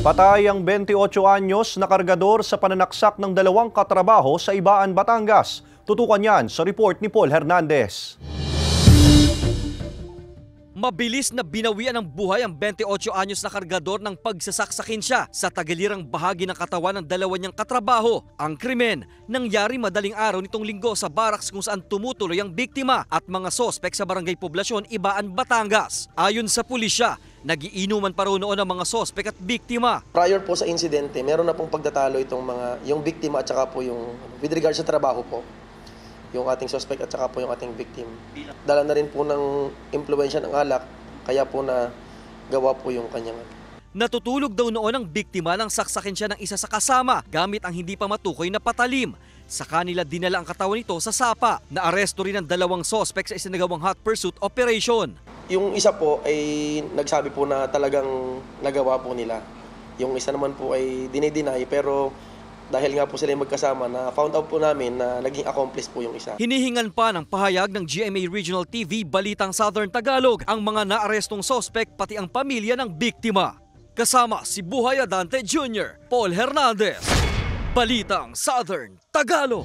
Patay ang 28 anyos na kargador sa pananaksak ng dalawang katrabaho sa Ibaan, Batangas. Tutukan yan sa report ni Paul Hernandez. Mabilis na binawian ng buhay ang 28 anyos na kargador ng pagsasaksakin siya sa tagilirang bahagi ng katawan ng dalawa niyang katrabaho. Ang krimen nangyari madaling araw nitong Linggo sa barracks kung saan tumutuloy ang biktima at mga sospek sa Barangay Poblasyon, Ibaan, Batangas. Ayon sa pulisya, nagiinuman pa raw noon ang mga sospek at biktima. Prior po sa insidente, meron na pong pagtatalo yung biktima at saka po yung with regard sa trabaho po. Yung ating suspect at saka po yung ating victim. Dala na rin po ng impluwensya ng alak, kaya po na gawa po yung kanyang. Natutulog daw noon ang biktima nang saksakin siya ng isa sa kasama gamit ang hindi pa matukoy na patalim. Sa kanila dinala ang katawan nito sa sapa. Naaresto rin ang dalawang sospek sa isinagawang hot pursuit operation. Yung isa po ay nagsabi po na talagang nagawa po nila. Yung isa naman po ay dinideny pero dahil nga po sila yung magkasama na found out po namin na naging accomplice po yung isa. Hinihingan pa ng pahayag ng GMA Regional TV Balitang Southern Tagalog ang mga naarestong sospek pati ang pamilya ng biktima. Kasama si Buhay Adante Jr., Paul Hernandez, Balitang Southern Tagalog.